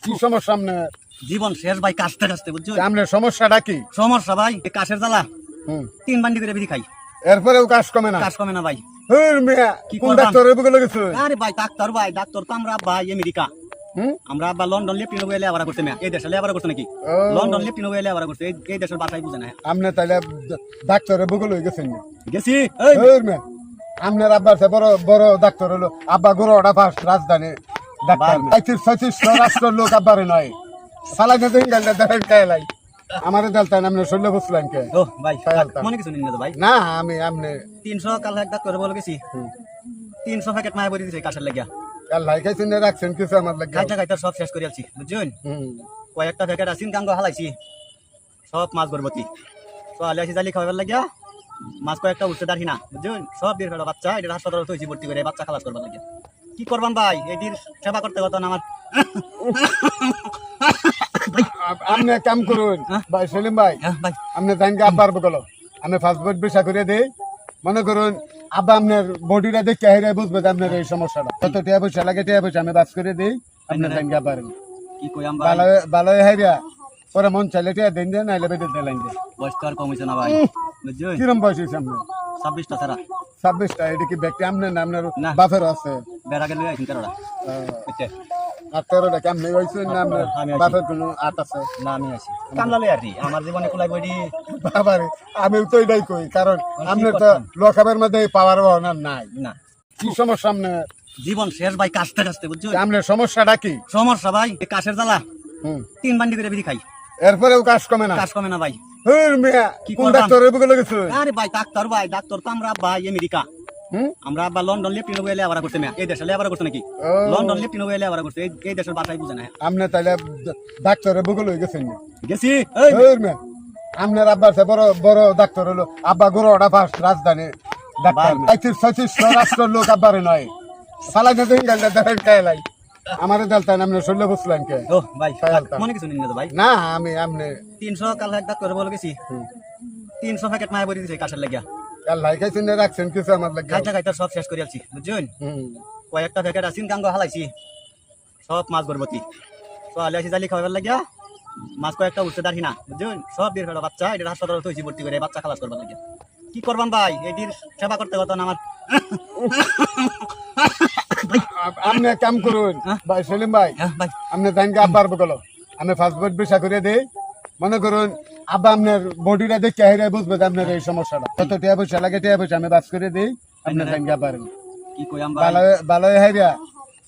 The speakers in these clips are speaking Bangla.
কি সমস্যা আপনার? জীবন শেষ ভাই, কাশতে কাশতে বুঝছো। আপনার সমস্যাটা কি? সমস্যা ভাই, এই কাশের জ্বালা হুম। 3 বান্ডি করে বিড়ি খাই, এরপরেও কাজ কমে না? কাশ কমে না ভাই। হুর মিয়া, কি কোন করবাম? ডাক্তারের বুকে লেগেছে? আরে ভাই ডাক্তার তো আমরা ভাই আমেরিকা, হুম? আমরা আবার লন্ডন লেফটিনো গেলে আবার করতে মেয়া, এই দেশে আবার করতে নাকি? ও। লন্ডন লেফটিনো গেলে আবার করতে, এই দেশের ভাষাই বুঝে না। আপনি তাইলে ডাক্তারের বুকে লয়ে গেছেন না? গেছি এই হুর মিয়া, আপনার আব্বার চেয়ে বড় বড় ডাক্তার হলো আব্বা গরুটা ফার্স্ট রাজধানী ডাক্তার। ভাই। 35-36 রাষ্ট্রের লোক আব্বারে নয় সালাই না দিন গেলে দেখেন কায়লাই আমারে দেলতান আপনি শরীরে বুঝলেন কে? ও ভাই, খায়ালতাম। মনে কিছু নিন না তো ভাই। না আমি আপনি 300 কাল এক ডাক্তার বলে গেছি, 300 প্যাকেট মায়া বড়ি দিছে কাশের লাগিয়া। কাল লাই খাইছেন না রাখছেন কিছু আমার লাগে? খাইতে খাইতে সব শেষ করে আলছি বুঝছেন। হুম। কয়েকটা প্যাকেট আসিন কাঙ্গ হালাইছি, সব মাছ গর্ভবতী সোয়ালে আসি জালি খাওয়াবার লাগিয়া। মাছ কয়েকটা উঠতে দাঁড়ি না বুঝছেন, সব দিয়ে ফেলো বাচ্চা, এটা হাসপাতালে তৈছি ভর্তি করে বাচ্চা খালাস করবার লাগিয়া। কি করবাম ভাই, এটির সেবা করতে কত না আমার। আপনি এক কাম করুন ভাই সেলিম ভাই, হ্যাঁ ভাই, আপনি জানেন কি আব্বার বগল আমি পাসপোর্ট ভিসা করে দেই। মনে করুন আব্বা আপনার বডিটা দেখে হেরে বুঝবে যে আপনার এই সমস্যাটা কত টাকা পয়সা লাগে, টাকা পয়সা আমি বাস করে দিই। আপনি জানেন কি আব্বার কি কইয়াম ভাই, ভালো ভালো হাইরা পরে মন চাইলে টাকা দেন দেন নাইলে বেঁধে দিলেন দেন। বয়স তো আর কম হয়েছে না ভাই বুঝছেন। কিরম বয়স হয়েছে আপনার? 26টা ছাড়া 26টা। এটা কি ব্যক্তি আপনার না আপনার না। বাপের আছে? বেড়া গেলে আইছেন তেরোটা বুঝছে। আর 13টা কেমনি হয়েছে না আপনার আমি আছি। বাপের কোনো আট আছে? না আমি আছি কামলালে আর কি, আমার জীবনে কুলাই বইডি। বাবারে আমি তো এটাই কই, কারণ কি আপনার তো করতাম? লোকাবের মধ্যে পাওয়ার ভাবনা নাই। না, কি সমস্যা আপনার? জীবন শেষ ভাই, কাশতে কাশতে বুঝছো। আপনার সমস্যাটা কি? সমস্যা ভাই, এই কাশের জ্বালা হুম। 3 বান্ডি করে বিড়ি খাই, এরপরেও কাজ কমে না? কাশ কমে না ভাই। হুর মিয়া, কি কোন করবাম? ডাক্তারের বুকে লেগেছে? আরে ভাই ডাক্তার তো আমরা ভাই আমেরিকা, হুম? আমরা আবার লন্ডন লেফটিনো গেলে আবার করতে মেয়া, এই দেশে আবার করতে নাকি? ও। লন্ডন লেফটিনো গেলে আবার করতে, এই দেশের ভাষাই বুঝে না। আপনি তাইলে ডাক্তারের বুকে লয়ে গেছেন না? গেছি এই হুর মিয়া, আপনার আব্বার চেয়ে বড় বড় ডাক্তার হলো আব্বা গরুটা ফার্স্ট রাজধানী ডাক্তার। ভাই। 35-36 রাষ্ট্রের লোক আব্বারে নয় সালাই না দিন গেলে দেখেন কায়লাই আমারে দেলতান আপনি শরীরে বুঝলেন কে? ও ভাই, খায়ালতাম। মনে কিছু নিন না তো ভাই। না আমি আপনি 300 কাল এক ডাক্তার বলে গেছি, 300 প্যাকেট মায়া বড়ি দিছে কাশের লাগিয়া। কাল লাই খাইছেন না রাখছেন কিছু আমার লাগে? খাইতে খাইতে সব শেষ করে আলছি বুঝছেন। হুম। কয়েকটা প্যাকেট আসিন কাঙ্গ হালাইছি, সব মাছ গর্ভবতী সোয়ালে আসি জালি খাওয়াবার লাগিয়া। মাছ কয়েকটা উঠতে দাঁড়ি না বুঝছেন, সব দিয়ে ফেলো বাচ্চা, এটা হাসপাতালে তৈছি ভর্তি করে বাচ্চা খালাস করবার লাগিয়া। কি করবাম ভাই, এটির সেবা করতে কত না আমার। আপনি এক কাম করুন ভাই সেলিম ভাই, হ্যাঁ ভাই, আপনি জানেন কি আব্বার বগল আমি পাসপোর্ট ভিসা করে দেই। মনে করুন আব্বা আপনার বডিটা দেখে হেরে বুঝবে যে আপনার এই সমস্যাটা কত টাকা পয়সা লাগে, টাকা পয়সা আমি বাস করে দিই। আপনি জানেন কি আব্বার কি কইয়াম ভাই, ভালো ভালো হাইরা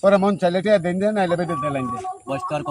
পরে মন চাইলে টাকা দেন দেন নাইলে বেঁধে দিলেন দেন। বয়স তো আর